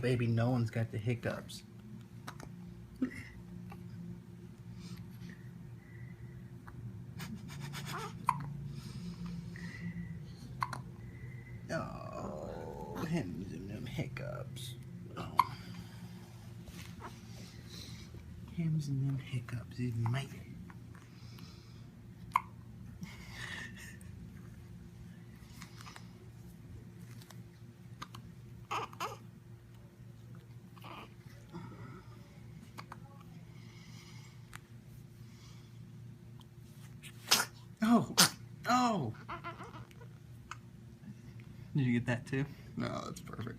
baby, no one's got the hiccups. Oh, him and them hiccups. Oh. Hims and them hiccups, he's made it. Oh, oh. Did you get that too? No, that's perfect.